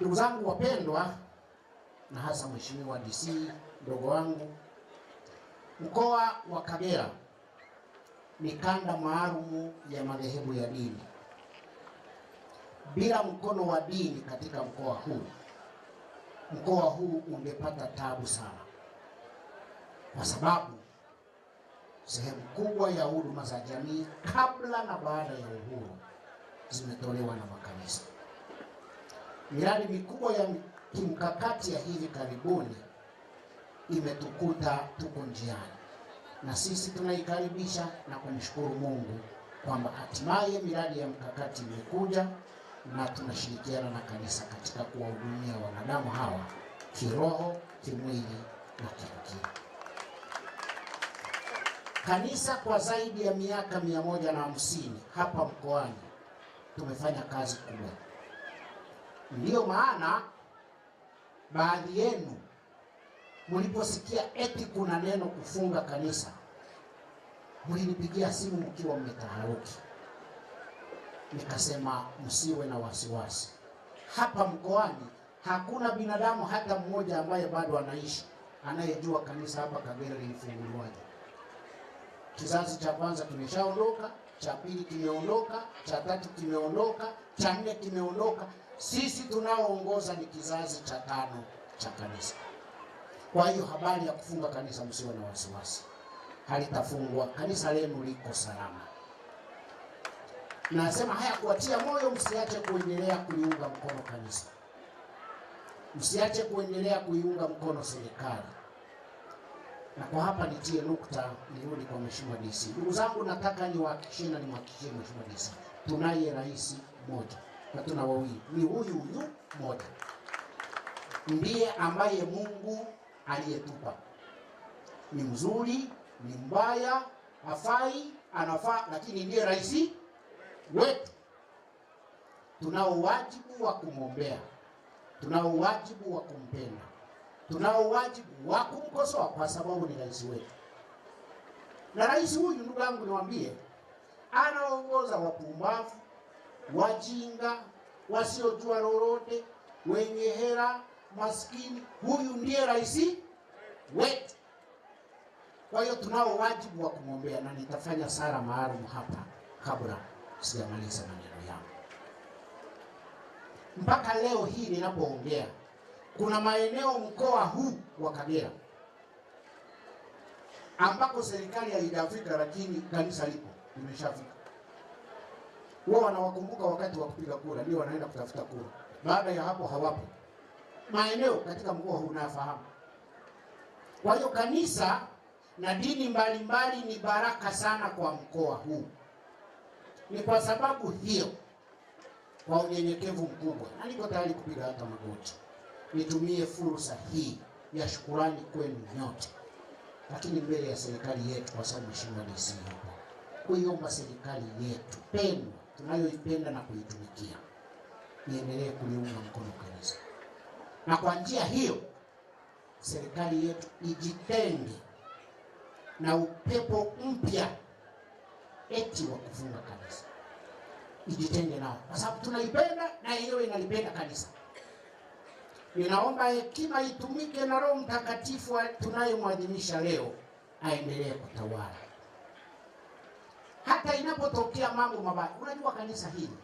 Ndugu zangu wapendwa, na hasa Mheshimiwa DC ndogo wangu, mkoa wa Kagera ni kanda maalumu ya madhehebu ya dini. Bila mkono wa dini katika mkoa huu ungepata tabu sana, kwa sababu sehemu kubwa ya huduma za jamii kabla na baada ya uhuru zimetolewa na makanisa. Miradi mikubwa ya kimkakati ya hivi karibuni imetukuta tuko njiani, na sisi tunaikaribisha na kumshukuru Mungu kwamba hatimaye miradi ya mkakati imekuja na tunashirikiana na kanisa katika kuwahudumia wanadamu hawa kiroho, kimwili na kiakili. Kanisa kwa zaidi ya miaka 150 hapa mkoani tumefanya kazi kubwa. Ndiyo maana baadhi yenu mliposikia eti kuna neno kufunga kanisa, mlinipigia simu mkiwa mmetaharuki. Nikasema msiwe na wasiwasi. Hapa mkoani hakuna binadamu hata mmoja ambaye bado anaishi anayejua kanisa hapa Kagera lilifunguliwaje. Kizazi cha kwanza kimeshaondoka, cha pili kimeondoka, cha tatu kimeondoka, cha nne kimeondoka. Sisi tunaoongoza ni kizazi cha 5 cha kanisa. Kwa hiyo habari ya kufunga kanisa msiwe na wasiwasi. Halitafungwa, kanisa lenu liko salama. Nasema haya kuatia moyo, msiache kuendelea kuiunga mkono kanisa. Msiache kuendelea kuiunga mkono serikali. Na kwa hapa nitie nukta, nirudi kwa Mheshimiwa DC. Ndugu zangu, nataka niwahakikishie na nimhakikishie Mheshimiwa DC, tunaye rais mmoja na tuna wawili. Ni huyu mmoja ndiye ambaye Mungu aliyetupa. Ni mzuri, ni mbaya, hafai, anafaa, lakini ndiye rais wetu. Tunao wajibu wa kumwombea, tunao wajibu wa kumpenda, tunao wajibu wa kumkosoa kwa sababu ni rais wetu. Na rais huyu, ndugu yangu, niwaambie, anaongoza wapumbavu, wajinga, wasiojua lolote, wenye hela, maskini. Huyu ndiye rais wetu. Kwa hiyo tunao wajibu wa kumwombea, na nitafanya sala maalum hapa kabla sijamaliza maneno yangu. Mpaka leo hii ninapoongea, kuna maeneo mkoa huu wa Kagera ambako serikali haijafika, lakini kanisa lipo, limeshafika. Wao wanawakumbuka wakati wa kupiga kura, ndio wanaenda kutafuta kura. Baada ya hapo hawapo. Maeneo katika mkoa huu unafahamu. Kwa hiyo kanisa na dini mbalimbali ni baraka sana kwa mkoa huu. Ni kwa sababu hiyo, kwa unyenyekevu mkubwa, na niko tayari kupiga hata magoti, nitumie fursa hii ya shukurani kwenu nyote, lakini mbele ya serikali yetu, kwa sababu Mheshimiwa DC hapa, kuiomba serikali yetu pendwa tunayoipenda na kuitumikia iendelee kuliunga mkono kanisa. Na kwa njia hiyo serikali yetu ijitenge na upepo mpya eti wa kufunga kanisa. Ijitenge nao, kwa sababu tunaipenda na yeye inalipenda kanisa. Ninaomba hekima itumike na Roho Mtakatifu tunayemwadhimisha leo aendelee kutawala. Hata inapotokea mambo mabaya, unajua kanisa hili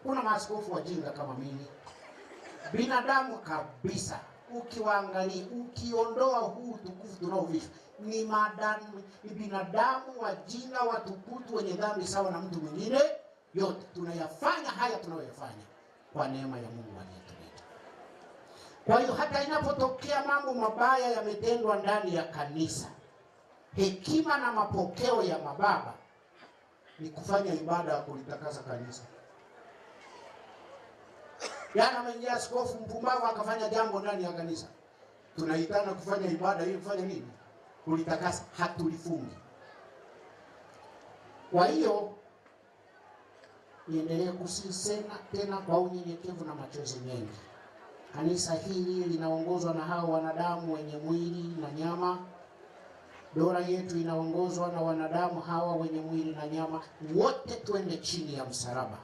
kuna maaskofu wajinga kama mimi, binadamu kabisa. Ukiwaangalia, ukiondoa huu tukufu tunaovishwa, ni binadamu wajinga, watukutu, wenye dhambi sawa na mtu mwingine yote. Tunayafanya haya tunayoyafanya kwa neema ya Mungu aliyetuleta. Kwa hiyo hata inapotokea mambo mabaya yametendwa ndani ya kanisa, hekima na mapokeo ya mababa ni kufanya ibada ya kulitakasa kanisa. Yana mengia askofu mpumbavu akafanya jambo ndani ya kanisa, tunaitana kufanya ibada ili kufanya nini? Kulitakasa, hatulifungi. Kwa hiyo niendelee kusisema tena kwa unyenyekevu na machozi mengi, kanisa hili linaongozwa na hao wanadamu wenye mwili na nyama. Dola yetu inaongozwa na wanadamu hawa wenye mwili na nyama. Wote twende chini ya msalaba,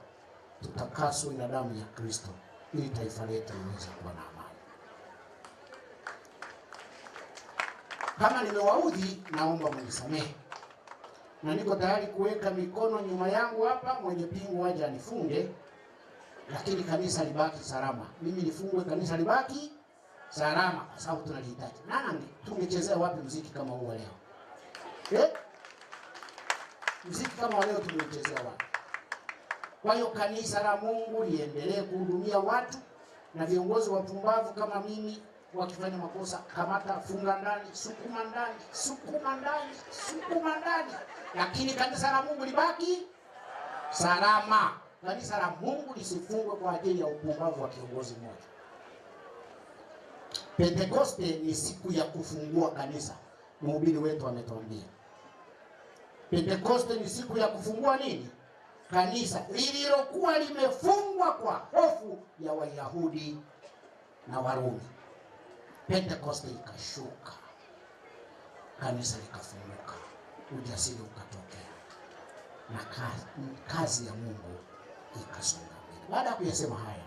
tutakaswe na damu ya Kristo, ili taifa letu liweze kuwa na amani. Kama nimewaudhi, naomba mnisamehe, na niko tayari kuweka mikono nyuma yangu hapa, mwenye pingu waje anifunge, lakini kanisa libaki salama. Mimi nifungwe, kanisa libaki salama, kwa sababu tunalihitaji. Nani tungechezea wapi muziki kama huu leo? Muziki kama leo tungechezea wapi? Kwa hiyo kanisa la Mungu liendelee kuhudumia watu, na viongozi wapumbavu kama mimi wakifanya makosa, kamata, funga ndani, sukuma ndani, sukuma ndani, sukuma ndani, lakini kanisa la Mungu libaki salama. Kanisa la Mungu lisifungwe kwa ajili ya upumbavu wa kiongozi mmoja. Pentekoste ni siku ya kufungua kanisa. Mhubiri wetu ametuambia Pentekoste ni siku ya kufungua nini? Kanisa lililokuwa limefungwa kwa hofu ya Wayahudi na Warumi. Pentekoste ikashuka, kanisa likafunguka, ujasiri ukatokea, na kazi ya Mungu ikasonga mbele. Baada ya kuyasema haya,